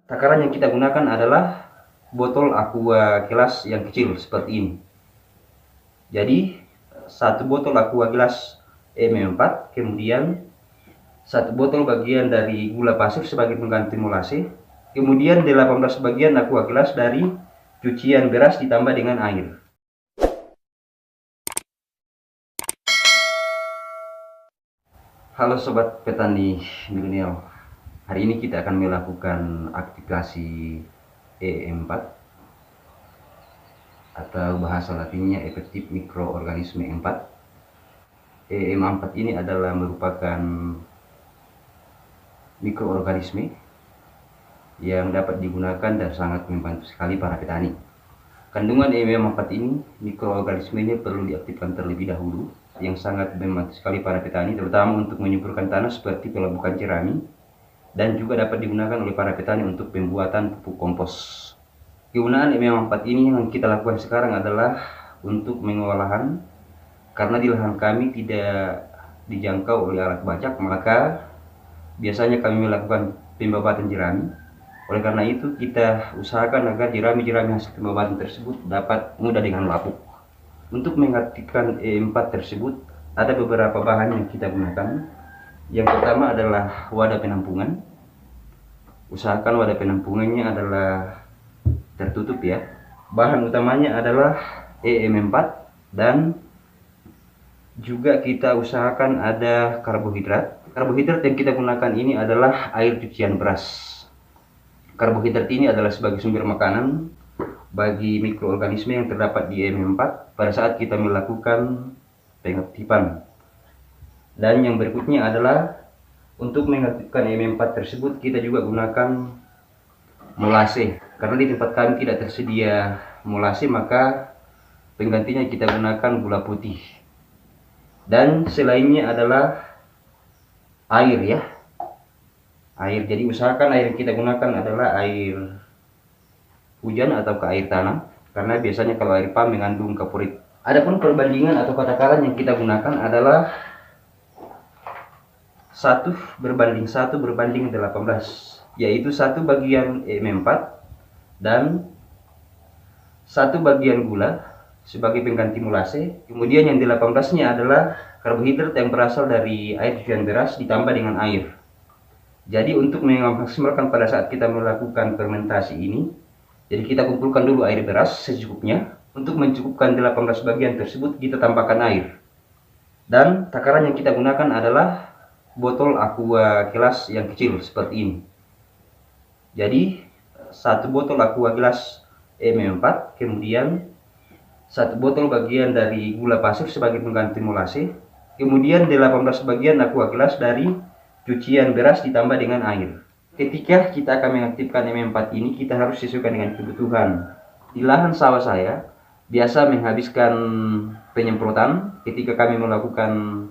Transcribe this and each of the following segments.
Takaran yang kita gunakan adalah botol aqua gelas yang kecil seperti ini. Jadi satu botol aqua gelas M4, kemudian satu botol bagian dari gula pasir sebagai pengganti molase, kemudian 18 bagian aqua gelas dari cucian beras ditambah dengan air. Halo sobat petani milenial, hari ini kita akan melakukan aplikasi EM4 atau bahasa latinnya efektif mikroorganisme 4. EM4 ini adalah merupakan mikroorganisme yang dapat digunakan dan sangat membantu sekali para petani. Kandungan EM4 ini, mikroorganismenya perlu diaktifkan terlebih dahulu, yang sangat membantu sekali para petani, terutama untuk menyuburkan tanah seperti pelabukan jerami, dan juga dapat digunakan oleh para petani untuk pembuatan pupuk kompos. Kegunaan EM4 ini yang kita lakukan sekarang adalah untuk mengolah lahan, karena di lahan kami tidak dijangkau oleh alat bajak, maka biasanya kami melakukan pembabatan jerami. Oleh karena itu kita usahakan agar jerami-jerami hasil pembabatan tersebut dapat mudah dengan lapuk. Untuk mengaktifkan E4 tersebut ada beberapa bahan yang kita gunakan. Yang pertama adalah wadah penampungan. Usahakan wadah penampungannya adalah tertutup ya. Bahan utamanya adalah EM4 dan juga kita usahakan ada karbohidrat. Karbohidrat yang kita gunakan ini adalah air cucian beras. Karbohidrat ini adalah sebagai sumber makanan bagi mikroorganisme yang terdapat di EM4 pada saat kita melakukan pengaktifan. Dan yang berikutnya adalah untuk mengaktifkan EM4 tersebut kita juga gunakan molase. Karena di tempat kami tidak tersedia molase, maka penggantinya kita gunakan gula putih. Dan selainnya adalah air ya. Air, jadi usahakan air yang kita gunakan adalah air hujan atau ke air tanam, karena biasanya kalau air pump mengandung kaporit. Adapun perbandingan atau takaran yang kita gunakan adalah 1:1:18, yaitu 1 bagian EM4 dan 1 bagian gula sebagai pengganti molase. Kemudian yang 18-nya adalah karbohidrat yang berasal dari air cucian beras ditambah dengan air. Jadi untuk memaksimalkan pada saat kita melakukan fermentasi ini, jadi kita kumpulkan dulu air beras secukupnya. Untuk mencukupkan 18 bagian tersebut kita tambahkan air. Dan takaran yang kita gunakan adalah botol aqua gelas yang kecil seperti ini. Jadi satu botol aqua gelas M4, kemudian satu botol bagian dari gula pasir sebagai pengganti molase, kemudian 18 bagian aqua gelas dari cucian beras ditambah dengan air. Ketika kita akan mengaktifkan M4 ini, kita harus sesuaikan dengan kebutuhan. Di lahan sawah saya biasa menghabiskan penyemprotan. Ketika kami melakukan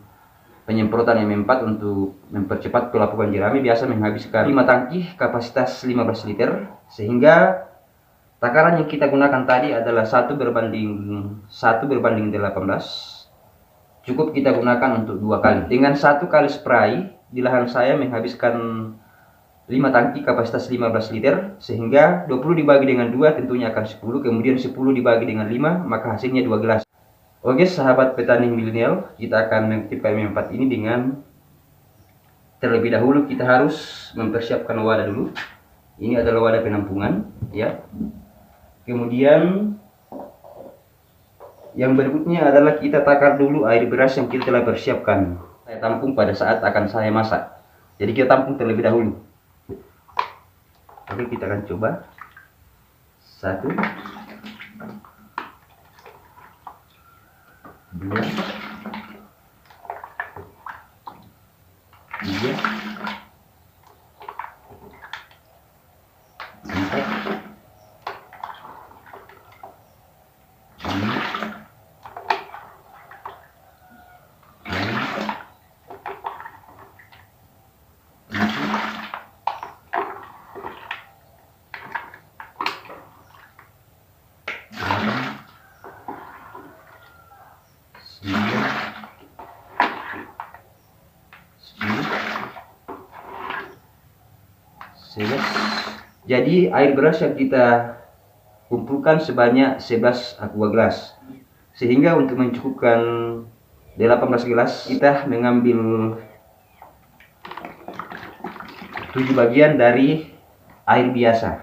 penyemprotan M4 untuk mempercepat pelapukan jerami, biasa menghabiskan 5 tangki kapasitas 15 liter, sehingga takaran yang kita gunakan tadi adalah 1:1:18. Cukup kita gunakan untuk 2 kali. Dengan 1 kali spray, di lahan saya menghabiskan 5 tangki kapasitas 15 liter, sehingga 20 dibagi dengan 2 tentunya akan 10, kemudian 10 dibagi dengan 5, maka hasilnya 2 gelas. Oke sahabat petani milenial, kita akan mengaktifkan M4 ini dengan terlebih dahulu kita harus mempersiapkan wadah dulu. Ini adalah wadah penampungan ya. Kemudian yang berikutnya adalah kita takar dulu air beras yang kita telah persiapkan. Saya tampung pada saat akan saya masak. Jadi kita tampung terlebih dahulu. Oke, kita akan coba. 1, 2, 3, 4, 5, 11, Jadi air beras yang kita kumpulkan sebanyak 11 aqua gelas. Sehingga untuk mencukupkan 18 gelas, kita mengambil 7 bagian dari air biasa.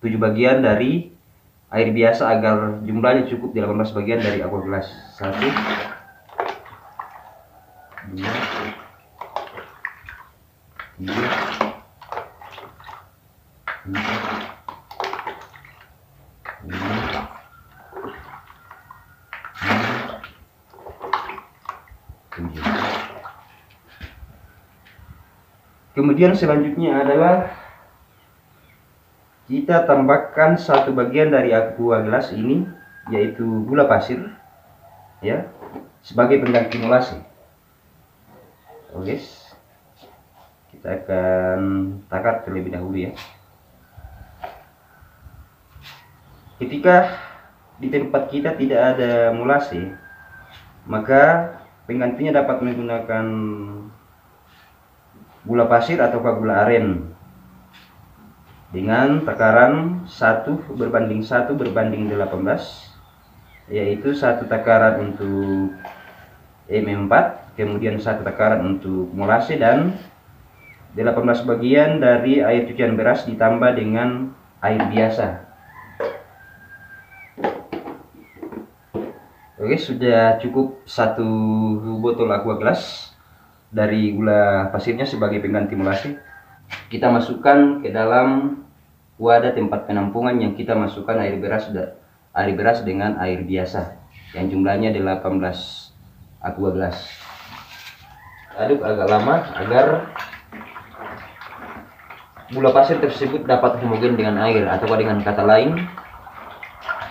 7 bagian dari air biasa agar jumlahnya cukup 18 bagian dari aqua gelas. 1, 2, 3, 4, 5, 6, 7. Kemudian selanjutnya adalah kita tambahkan 1 bagian dari aqua gelas ini, yaitu gula pasir, ya, sebagai pengganti molase. Oke, kita akan takar terlebih dahulu ya. Ketika di tempat kita tidak ada molase, maka penggantinya dapat menggunakan gula pasir atau gula aren dengan takaran 1:1:18, yaitu 1 takaran untuk M4, kemudian 1 takaran untuk molase, dan 18 bagian dari air cucian beras ditambah dengan air biasa. Oke, sudah cukup 1 botol aqua gelas dari gula pasirnya sebagai pengganti molase. Kita masukkan ke dalam wadah tempat penampungan yang kita masukkan air beras dengan air biasa yang jumlahnya 18 aqua gelas. Aduk agak lama agar gula pasir tersebut dapat homogen dengan air, atau dengan kata lain,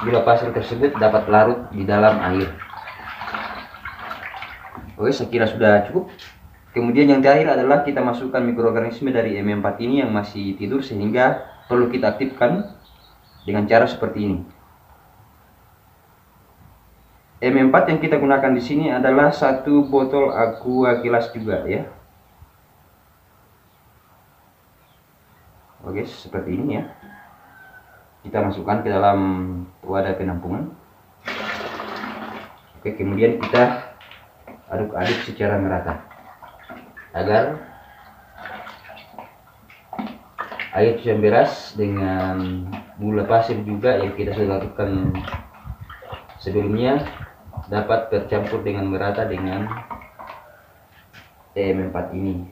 gula pasir tersebut dapat larut di dalam air. Oke, saya kira sudah cukup. Kemudian yang terakhir adalah kita masukkan mikroorganisme dari M4 ini yang masih tidur, sehingga perlu kita aktifkan dengan cara seperti ini. M4 yang kita gunakan di sini adalah 1 botol aqua gelas juga ya. Oke, seperti ini ya. Kita masukkan ke dalam wadah penampungan. Oke, kemudian kita aduk-aduk secara merata agar air cucian beras dengan gula pasir juga yang kita sudah lakukan sebelumnya dapat tercampur dengan merata dengan M4 ini.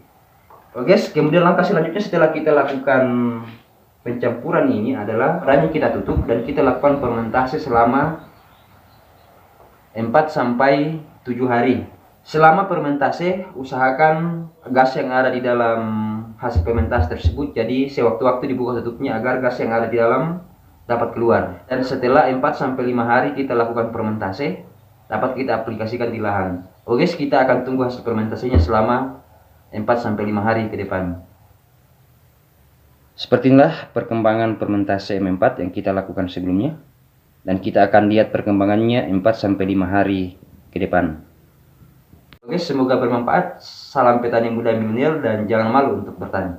Oke, kemudian langkah selanjutnya setelah kita lakukan pencampuran ini adalah wadahnya kita tutup dan kita lakukan fermentasi selama 4 sampai 7 hari. Selama fermentasi, usahakan gas yang ada di dalam hasil fermentasi tersebut, jadi sewaktu-waktu dibuka tutupnya agar gas yang ada di dalam dapat keluar. Dan setelah 4 sampai 5 hari kita lakukan fermentasi, dapat kita aplikasikan di lahan. Oke, kita akan tunggu hasil fermentasinya selama 4 sampai 5 hari ke depan. Seperti inilah perkembangan fermentasi M4 yang kita lakukan sebelumnya, dan kita akan lihat perkembangannya 4 sampai 5 hari ke depan. Oke, semoga bermanfaat. Salam petani muda milenial dan jangan malu untuk bertani.